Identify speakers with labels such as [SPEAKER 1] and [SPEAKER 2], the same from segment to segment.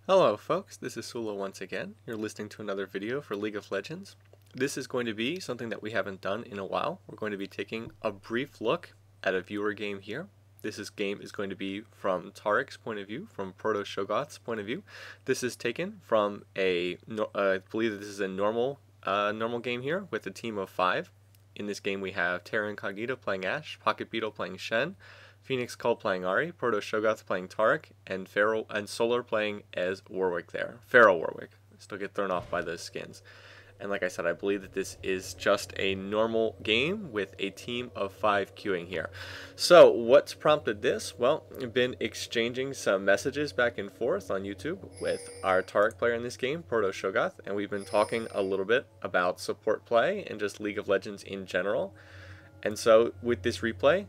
[SPEAKER 1] Hello folks, this is Sullla once again. You're listening to another video for League of Legends. This is going to be something that we haven't done in a while. We're going to be taking a brief look at a viewer game here. Game is going to be from Taric's point of view, from Prottoshoggoth's point of view. This is taken from I believe that this is a normal game here with a team of 5. In this game we have Taric playing Ashe, Pocket Beetle playing Shen, Phoenix Cull playing Ahri, Prottoshoggoth playing Taric, and Sullla playing as Warwick there. Feral Warwick. Still get thrown off by those skins. And like I said, I believe that this is just a normal game with a team of 5 queuing here. So what's prompted this? Well, I've been exchanging some messages back and forth on YouTube with our Taric player in this game, Prottoshoggoth, and we've been talking a little bit about support play and just League of Legends in general. And so with this replay,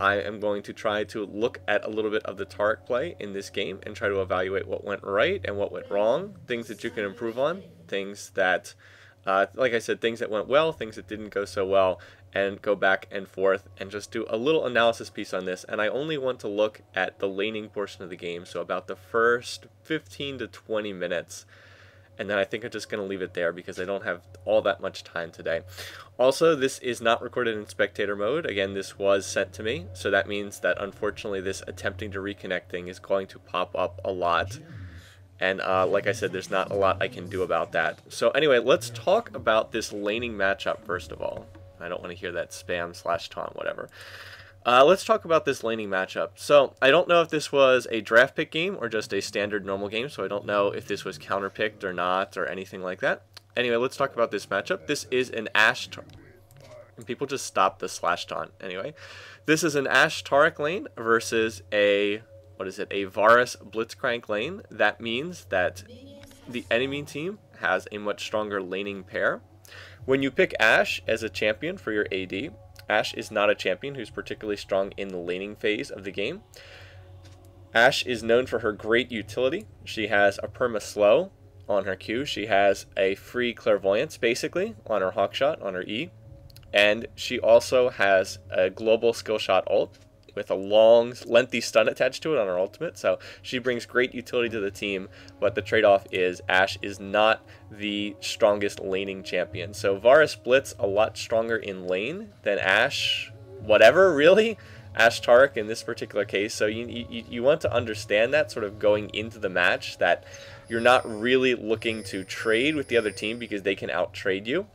[SPEAKER 1] I am going to try to look at a little bit of the Taric play in this game and try to evaluate what went right and what went wrong, things that you can improve on, things that, like I said, things that went well, things that didn't go so well, and go back and forth and just do a little analysis piece on this. And I only want to look at the laning portion of the game, so about the first 15 to 20 minutes. And then I think I'm just going to leave it there because I don't have all that much time today. Also, this is not recorded in spectator mode. Again, this was sent to me, so that means that unfortunately this attempting to reconnect thing is going to pop up a lot. And like I said, there's not a lot I can do about that. So anyway, let's talk about this laning matchup first of all. I don't want to hear that spam/taunt, whatever. Let's talk about this laning matchup. So, I don't know if this was a draft pick game or just a standard normal game, so I don't know if this was counter-picked or not or anything like that. Anyway, let's talk about this matchup. This is an Ashe... And people just stop the /taunt. Anyway, this is an Ashe Taric lane versus a... What is it? A Varus Blitzcrank lane. That means that the enemy team has a much stronger laning pair. When you pick Ashe as a champion for your AD... Ashe is not a champion who's particularly strong in the laning phase of the game. Ashe is known for her great utility. She has a perma slow on her Q. She has a free clairvoyance, basically, on her hawkshot, on her E. And she also has a global skill shot ult with a long, lengthy stun attached to it on her ultimate. So she brings great utility to the team, but the trade-off is Ashe is not the strongest laning champion. So Varus Blitz a lot stronger in lane than Ashe, whatever, really. Ashe Taric in this particular case. So you want to understand that sort of going into the match, that you're not really looking to trade with the other team because they can out-trade you.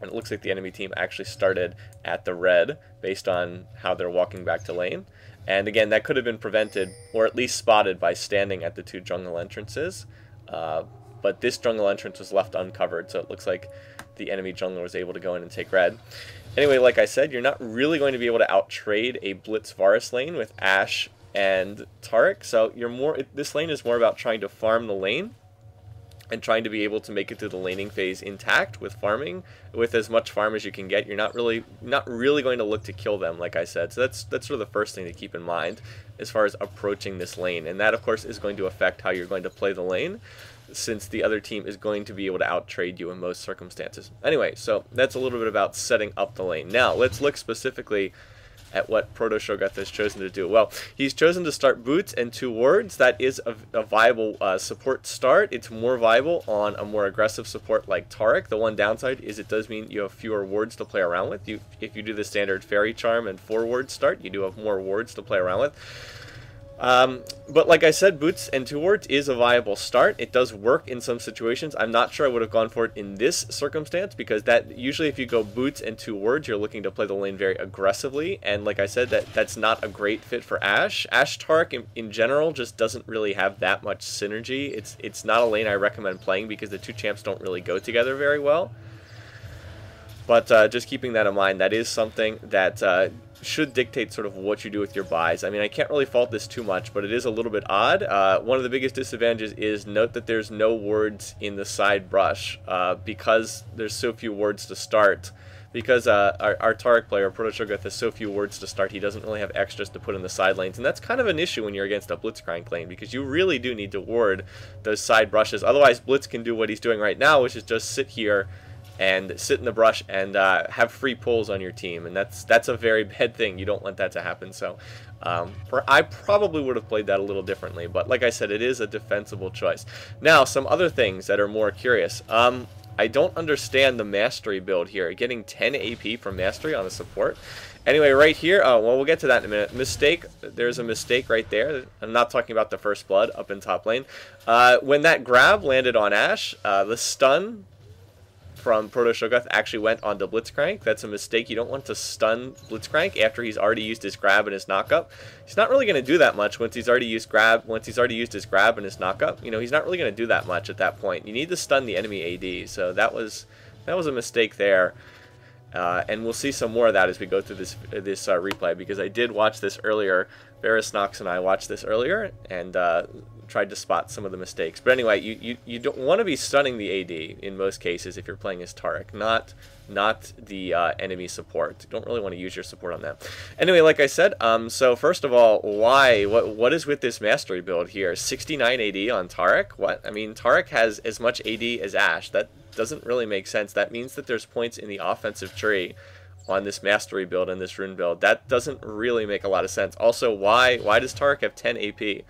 [SPEAKER 1] And it looks like the enemy team actually started at the red based on how they're walking back to lane. And again, that could have been prevented or at least spotted by standing at the 2 jungle entrances. But this jungle entrance was left uncovered, so it looks like the enemy jungler was able to go in and take red. Anyway, like I said, you're not really going to be able to out-trade a Blitz Varus lane with Ashe and Taric. So this lane is more about trying to farm the lane and trying to be able to make it through the laning phase intact with farming, with as much farm as you can get. You're not really going to look to kill them, like I said. So that's sort of the first thing to keep in mind as far as approaching this lane. And that, of course, is going to affect how you're going to play the lane, since the other team is going to be able to out-trade you in most circumstances. Anyway, so that's a little bit about setting up the lane. Now, let's look specifically at what Prottoshoggoth has chosen to do. Well, he's chosen to start boots and 2 wards. That is a viable support start. It's more viable on a more aggressive support like Taric. The one downside is it does mean you have fewer wards to play around with. If you do the standard Fairy Charm and 4 ward start, you do have more wards to play around with. But like I said, boots and 2 wards is a viable start. It does work in some situations. I'm not sure I would have gone for it in this circumstance, because that usually if you go boots and 2 wards, you're looking to play the lane very aggressively. And like I said, that's not a great fit for Ashe. Ashe Taric in general just doesn't really have that much synergy. It's not a lane I recommend playing because the 2 champs don't really go together very well. But just keeping that in mind, that is something that should dictate sort of what you do with your buys. I mean, I can't really fault this too much, but it is a little bit odd. One of the biggest disadvantages is note that there's no wards in the side brush because there's so few wards to start. Because our Taric player, Prottoshoggoth, has so few wards to start, he doesn't really have extras to put in the side lanes. And that's kind of an issue when you're against a Blitzcrank lane, because you really do need to ward those side brushes. Otherwise, Blitz can do what he's doing right now, which is just sit here and sit in the brush and have free pulls on your team, and that's a very bad thing. You don't want that to happen. So I probably would have played that a little differently, but like I said, it is a defensible choice. Now, some other things that are more curious. I don't understand the mastery build here, getting 10 AP from mastery on a support. Anyway, right here, well, we'll get to that in a minute. Mistake, there's a mistake right there. I'm not talking about the first blood up in top lane. When that grab landed on Ashe, the stun from Prottoshoggoth actually went onto Blitzcrank. That's a mistake. You don't want to stun Blitzcrank after he's already used his grab and his knockup. He's not really going to do that much once he's already used grab. Once he's already used his grab and his knockup, you know, he's not really going to do that much at that point. You need to stun the enemy AD. So that was a mistake there. And we'll see some more of that as we go through this replay, because I did watch this earlier. Varys Nox and I watched this earlier and tried to spot some of the mistakes. But anyway, you don't want to be stunning the AD in most cases if you're playing as Taric, not the enemy support. You don't really want to use your support on that. Anyway, like I said, so first of all, why? What is with this mastery build here? 69 AD on Taric? What? I mean, Taric has as much AD as Ashe. That doesn't really make sense. That means that there's points in the offensive tree on this mastery build and this rune build. That doesn't really make a lot of sense. Also, why does Taric have 10 AP?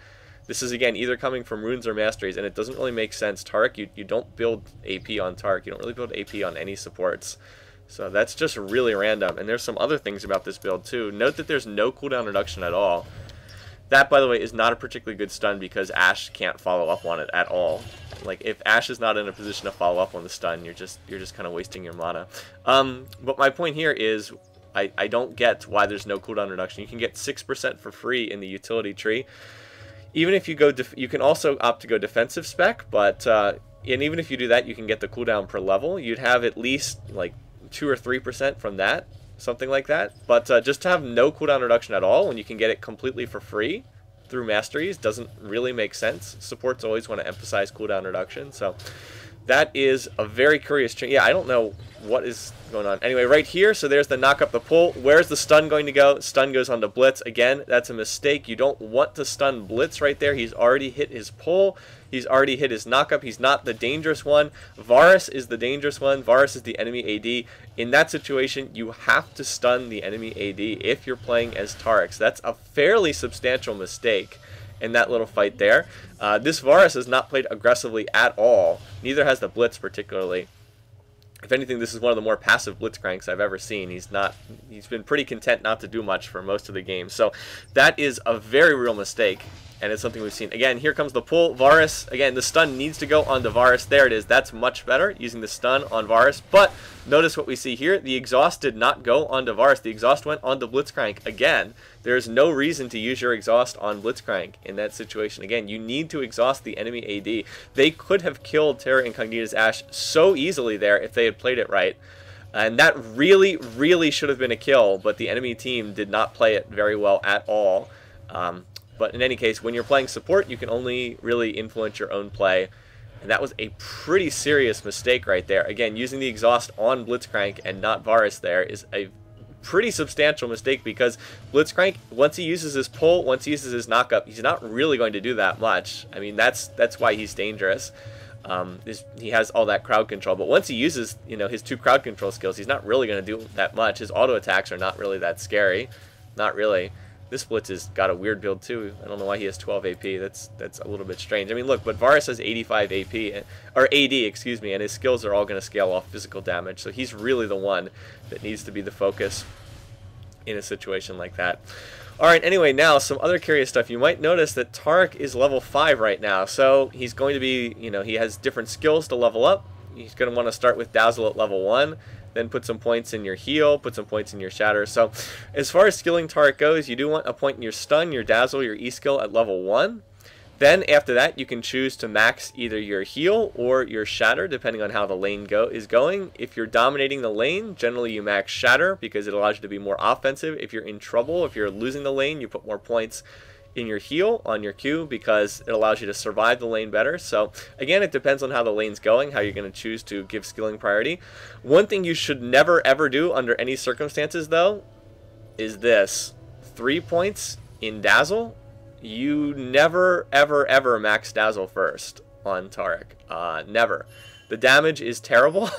[SPEAKER 1] This is, again, either coming from runes or masteries, and it doesn't really make sense. Taric, you don't build AP on Taric. You don't really build AP on any supports. So that's just really random. And there's some other things about this build, too. Note that there's no cooldown reduction at all. That, by the way, is not a particularly good stun because Ashe can't follow up on it at all. Like, if Ashe is not in a position to follow up on the stun, you're just kind of wasting your mana. But my point here is I don't get why there's no cooldown reduction. You can get 6% for free in the utility tree. Even if you go, you can also opt to go defensive spec, but and even if you do that, you can get the cooldown per level. You'd have at least like 2 or 3% from that, something like that. But just to have no cooldown reduction at all when you can get it completely for free through masteries doesn't really make sense. Supports always want to emphasize cooldown reduction, so that is a very curious change. Yeah, I don't know what is going on. Anyway, right here, so there's the knock up the pull. Where's the stun going to go? Stun goes on to Blitz. Again, that's a mistake. You don't want to stun Blitz right there. He's already hit his pull. He's already hit his knockup. He's not the dangerous one. Varus is the dangerous one. Varus is the enemy AD. In that situation, you have to stun the enemy AD if you're playing as Taric. So that's a fairly substantial mistake in that little fight there. This Varus has not played aggressively at all. Neither has the Blitz particularly. If anything, this is one of the more passive Blitzcranks I've ever seen. He's been pretty content not to do much for most of the game. So that is a very real mistake, and it's something we've seen. Again, here comes the pull. Varus, again, the stun needs to go on to Varus. There it is. That's much better, using the stun on Varus. But notice what we see here. The exhaust did not go onto Varus. The exhaust went onto Blitzcrank. Again, there's no reason to use your exhaust on Blitzcrank in that situation. Again, you need to exhaust the enemy AD. They could have killed Terra Incognita's Ashe so easily there if they had played it right. And that really, really should have been a kill, but the enemy team did not play it very well at all. But in any case, when you're playing support, you can only really influence your own play. And that was a pretty serious mistake right there. Again, using the exhaust on Blitzcrank and not Varus there is a pretty substantial mistake, because Blitzcrank, once he uses his pull, once he uses his knockup, he's not really going to do that much. I mean, that's why he's dangerous. He has all that crowd control, but once he uses, you know, his 2 crowd control skills, he's not really going to do that much. His auto attacks are not really that scary. Not really. This Blitz has got a weird build too. I don't know why he has 12 AP. That's a little bit strange. I mean, look, but Varus has 85 AP, or AD, excuse me, and his skills are all going to scale off physical damage. So he's really the one that needs to be the focus in a situation like that. All right, anyway, now some other curious stuff. You might notice that Taric is level 5 right now. So he's going to be, you know, he has different skills to level up. He's going to want to start with Dazzle at level 1. Then put some points in your heal, put some points in your shatter. So as far as skilling Taric goes, you do want a point in your stun, your dazzle, your e-skill at level 1. Then after that, you can choose to max either your heal or your shatter, depending on how the lane is going. If you're dominating the lane, generally you max shatter because it allows you to be more offensive. If you're in trouble, if you're losing the lane, you put more points in your heal on your Q because it allows you to survive the lane better. So again, it depends on how the lane's going, how you're going to choose to give skilling priority. One thing you should never ever do under any circumstances though is this: 3 points in dazzle. You never ever ever max dazzle first on Taric. Never. The damage is terrible.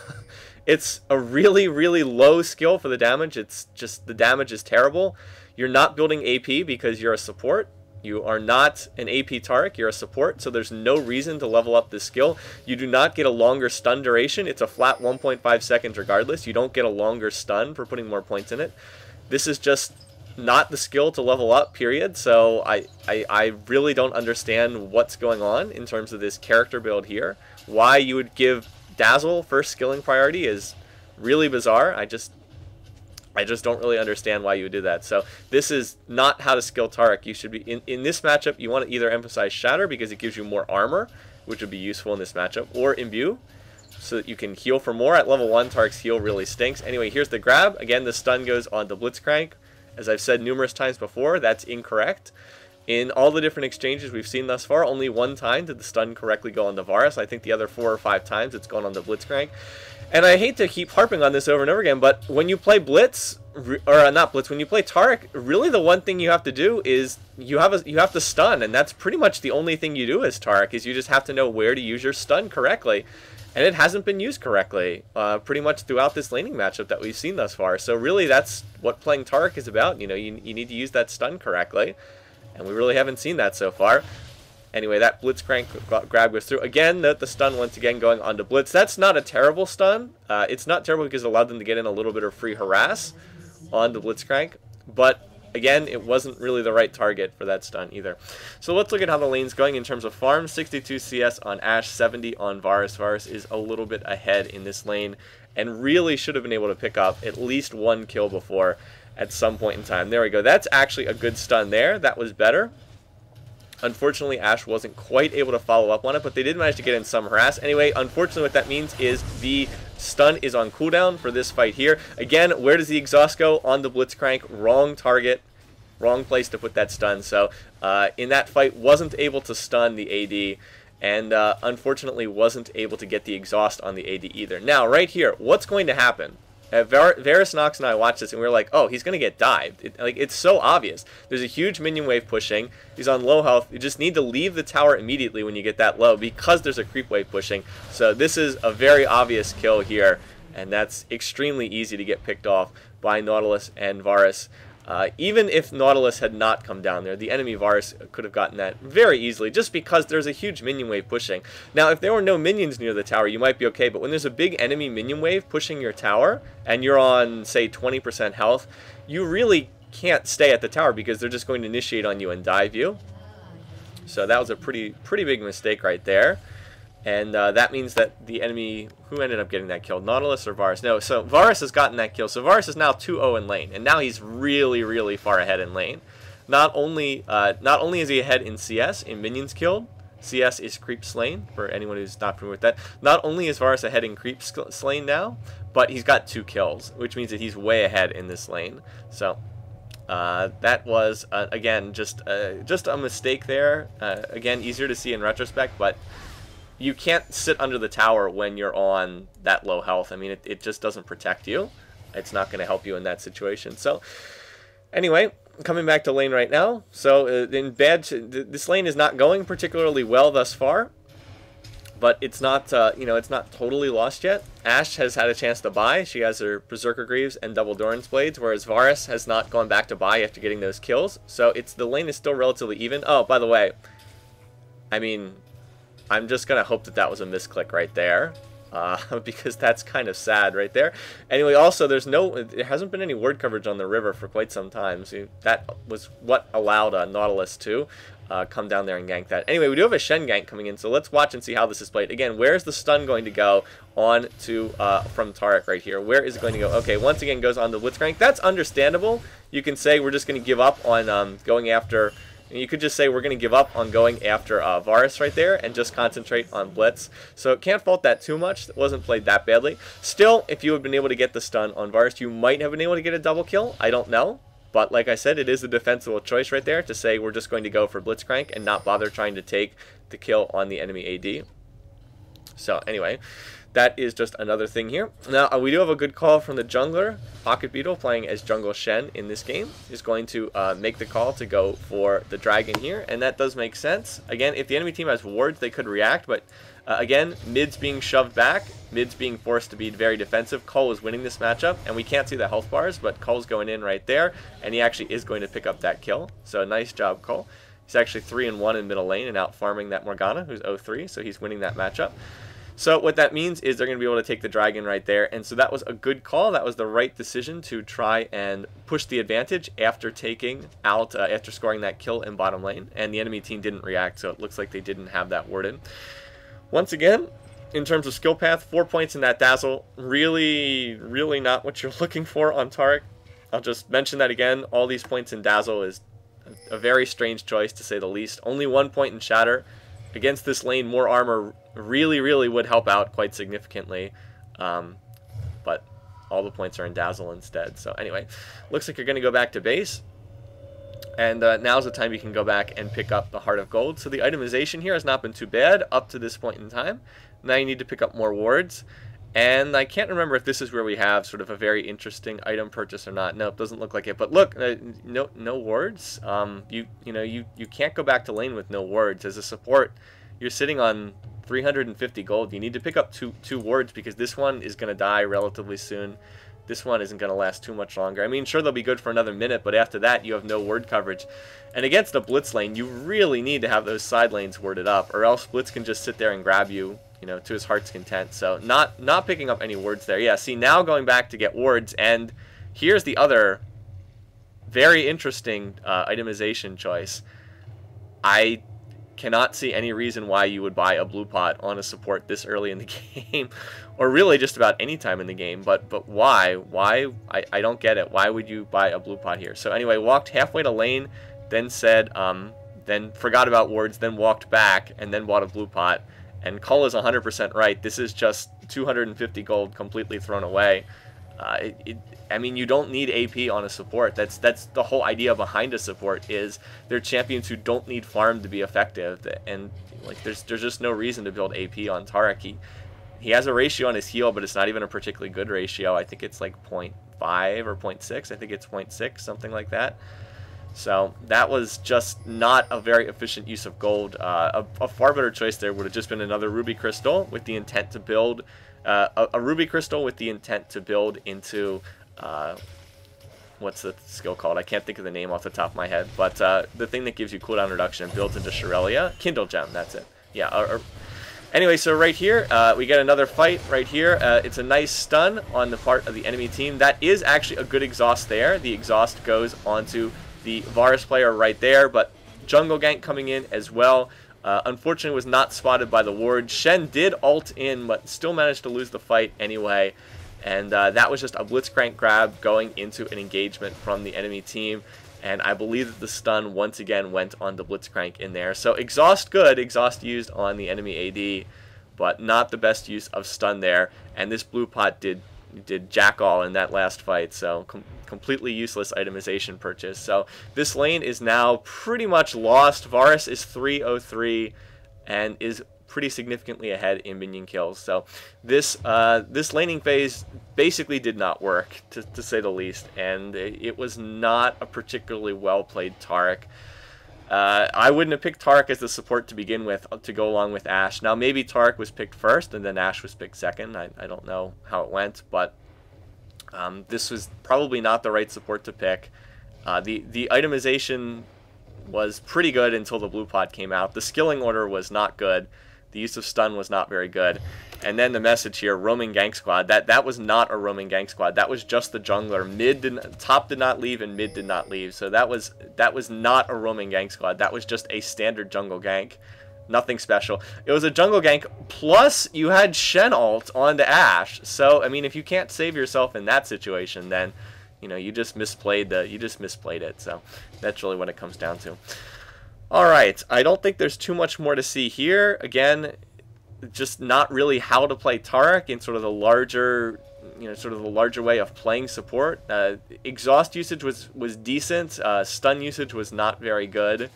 [SPEAKER 1] It's a really, really low skill for the damage. It's just, the damage is terrible. You're not building AP because you're a support. You are not an AP Taric, you're a support, so there's no reason to level up this skill. You do not get a longer stun duration. It's a flat 1.5 seconds regardless. You don't get a longer stun for putting more points in it. This is just not the skill to level up, period. So I really don't understand what's going on in terms of this character build here. Why you would give Dazzle first skilling priority is really bizarre. I just don't really understand why you would do that. So this is not how to skill Taric. You should be in this matchup. You want to either emphasize Shatter because it gives you more armor, which would be useful in this matchup, or Imbue so that you can heal for more. At level 1, Taric's heal really stinks. Anyway, here's the grab. Again, the stun goes on to Blitzcrank. As I've said numerous times before, that's incorrect. In all the different exchanges we've seen thus far, only one time did the stun correctly go on to Varus. I think the other 4 or 5 times it's gone on to Blitzcrank. And I hate to keep harping on this over and over again, but when you play Blitz, or not Blitz, when you play Taric, really the one thing you have to do is you have to stun, and that's pretty much the only thing you do as Taric, is you just have to know where to use your stun correctly. And it hasn't been used correctly pretty much throughout this laning matchup that we've seen thus far. So really that's what playing Taric is about. You know, you need to use that stun correctly, and we really haven't seen that so far. Anyway, that Blitzcrank grab goes through. Again, the stun once again going onto Blitz. That's not a terrible stun. It's not terrible because it allowed them to get in a little bit of free harass onto Blitzcrank. But again, it wasn't really the right target for that stun either. So let's look at how the lane's going in terms of farm. 62 CS on Ashe, 70 on Varus. Varus is a little bit ahead in this lane and really should have been able to pick up at least 1 kill before at some point in time. There we go. That's actually a good stun there. That was better. Unfortunately, Ashe wasn't quite able to follow up on it, but they did manage to get in some harass. Anyway, unfortunately, what that means is the stun is on cooldown for this fight here. Again, where does the exhaust go? On the Blitzcrank. Wrong target. Wrong place to put that stun. So, in that fight, wasn't able to stun the AD, and unfortunately wasn't able to get the exhaust on the AD either. Now, right here, what's going to happen? Varus, Nox, and I watched this, and we were like, oh, he's going to get dived. It's so obvious. There's a huge minion wave pushing. He's on low health. You just need to leave the tower immediately when you get that low because there's a creep wave pushing. So this is a very obvious kill here, and that's extremely easy to get picked off by Nautilus and Varus. Even if Nautilus had not come down there, the enemy Varus could have gotten that very easily just because there's a huge minion wave pushing. Now, if there were no minions near the tower, you might be okay, but when there's a big enemy minion wave pushing your tower and you're on, say, 20% health, you really can't stay at the tower because they're just going to initiate on you and dive you. So that was a pretty big mistake right there. And that means that the enemy, who ended up getting that kill, Nautilus or Varus? No, so Varus has gotten that kill. So Varus is now 2-0 in lane, and now he's really far ahead in lane. Not only is he ahead in CS, in minions killed. CS is creep slain, for anyone who's not familiar with that. Not only is Varus ahead in creep slain now, but he's got 2 kills, which means that he's way ahead in this lane. So that was, again, just a mistake there. Again, easier to see in retrospect, but you can't sit under the tower when you're on that low health. I mean, it just doesn't protect you. It's not going to help you in that situation. So, anyway, coming back to lane right now. So, this lane is not going particularly well thus far, but it's not, it's not totally lost yet. Ashe has had a chance to buy. She has her Berserker Greaves and Double Doran's Blades, whereas Varus has not gone back to buy after getting those kills. So, the lane is still relatively even. Oh, by the way, I mean, I'm just going to hope that was a misclick right there, because that's kind of sad right there. Anyway, also, there hasn't been any word coverage on the river for quite some time. So that was what allowed Nautilus to come down there and gank that. Anyway, we do have a Shen gank coming in, so let's watch and see how this is played. Again, where's the stun going to go on to from Taric right here? Where is it going to go? Okay, once again goes on the Blitzcrank. That's understandable. You can say we're just going to give up on going after... You could just say we're going to give up on going after Varus right there and just concentrate on Blitz. So can't fault that too much. It wasn't played that badly. Still, if you had been able to get the stun on Varus, you might have been able to get a double kill. I don't know. But like I said, it is a defensible choice right there to say we're just going to go for Blitzcrank and not bother trying to take the kill on the enemy AD. So anyway, that is just another thing here. Now, we do have a good call from the jungler. Pocket Beetle, playing as Jungle Shen in this game, is going to make the call to go for the dragon here, and that does make sense. Again, if the enemy team has wards, they could react, but again, mid's being shoved back, mid's being forced to be very defensive. Cole is winning this matchup, and we can't see the health bars, but Cole's going in right there, and he actually is going to pick up that kill. So nice job, Cole. He's actually 3-1 in middle lane and out farming that Morgana, who's 0-3, so he's winning that matchup. So what that means is they're going to be able to take the dragon right there, and so that was a good call. That was the right decision to try and push the advantage after taking out, after scoring that kill in bottom lane, and the enemy team didn't react, so it looks like they didn't have that warded. Once again, in terms of skill path, 4 points in that Dazzle, really not what you're looking for on Taric. I'll just mention that again. All these points in Dazzle is a very strange choice, to say the least. Only 1 point in Shatter. Against this lane, more armor really would help out quite significantly. But all the points are in Dazzle instead. So anyway, looks like you're going to go back to base. And now's the time you can go back and pick up the Heart of Gold. So the itemization here has not been too bad up to this point in time. Now you need to pick up more wards. And I can't remember if this is where we have sort of a very interesting item purchase or not. No, it doesn't look like it. But look, no wards. You can't go back to lane with no wards. As a support, you're sitting on 350 gold. You need to pick up two wards, because this one is going to die relatively soon. This one isn't going to last too much longer. I mean, sure, they'll be good for another minute, but after that, you have no ward coverage. And against a Blitz lane, you really need to have those side lanes warded up, or else Blitz can just sit there and grab you, to his heart's content. So not picking up any wards there. Yeah, see, now going back to get wards, and here's the other very interesting itemization choice. I cannot see any reason why you would buy a blue pot on a support this early in the game, or really just about any time in the game. But why? I don't get it. Why would you buy a blue pot here? So anyway, walked halfway to lane, then said, then forgot about wards, then walked back, and then bought a blue pot. And Cull is 100% right. This is just 250 gold completely thrown away. I mean, you don't need AP on a support. That's the whole idea behind a support, is they're champions who don't need farm to be effective. And like, there's just no reason to build AP on Taric. He has a ratio on his heal, but it's not even a particularly good ratio. I think it's like 0.5 or 0.6. I think it's 0.6, something like that. So that was just not a very efficient use of gold. A far better choice there would have just been another ruby crystal with the intent to build a ruby crystal with the intent to build into what's the skill called? I can't think of the name off the top of my head, but the thing that gives you cooldown reduction and builds into Shirelia. Kindle Gem, that's it. Yeah. Anyway, so right here, we get another fight right here. It's a nice stun on the part of the enemy team. That is actually a good exhaust there. The exhaust goes onto the Varus player right there, but jungle gank coming in as well. Unfortunately, was not spotted by the ward. Shen did ult in, but still managed to lose the fight anyway. And that was just a blitzcrank grab going into an engagement from the enemy team. And I believe that the stun once again went on the blitzcrank in there. So exhaust good, exhaust used on the enemy AD, but not the best use of stun there. And this blue pot did jack all in that last fight, so completely useless itemization purchase. So this lane is now pretty much lost. Varus is 303 and is pretty significantly ahead in minion kills. So this laning phase basically did not work, to say the least, and it was not a particularly well played Taric. I wouldn't have picked Taric as the support to begin with, to go along with Ashe. Now, maybe Taric was picked first and then Ashe was picked second. I don't know how it went, but this was probably not the right support to pick. The itemization was pretty good until the blue pot came out. The skilling order was not good. The use of stun was not very good. And then the message here, roaming gank squad. That was not a roaming gank squad. That was just the jungler. Top did not leave and mid did not leave. So that was not a roaming gank squad. That was just a standard jungle gank. Nothing special. It was a jungle gank, plus you had Shen ult onto Ashe. So I mean, if you can't save yourself in that situation, then you just misplayed it. So that's really what it comes down to. All right, I don't think there's too much more to see here. Again, just not really how to play Taric in sort of the larger, way of playing support. Exhaust usage was decent. Stun usage was not very good.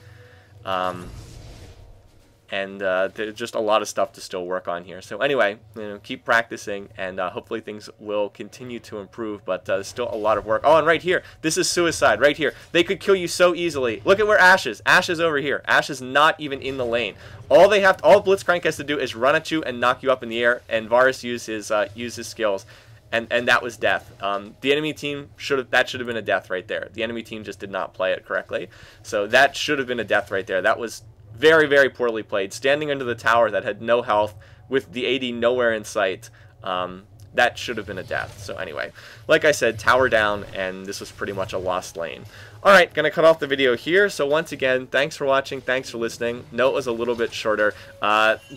[SPEAKER 1] and there's just a lot of stuff to still work on here. So anyway, keep practicing, and hopefully things will continue to improve, but there's still a lot of work. Oh, and right here, this is suicide right here. They could kill you so easily. Look at where Ash is. Ash is over here. Ash is not even in the lane. All Blitzcrank has to do is run at you and knock you up in the air, and Varus use his skills. And that was death. The enemy team should have been a death right there. The enemy team just did not play it correctly. So that should have been a death right there. That was very, very poorly played. Standing under the tower that had no health with the AD nowhere in sight. That should have been a death. So anyway, like I said, tower down, and this was pretty much a lost lane. Alright, gonna cut off the video here. So once again, thanks for watching, thanks for listening. Note was a little bit shorter.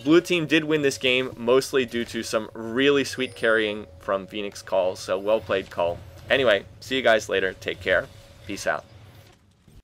[SPEAKER 1] Blue team did win this game, mostly due to some really sweet carrying from Phoenix Call, so well played, Call. Anyway, see you guys later. Take care. Peace out.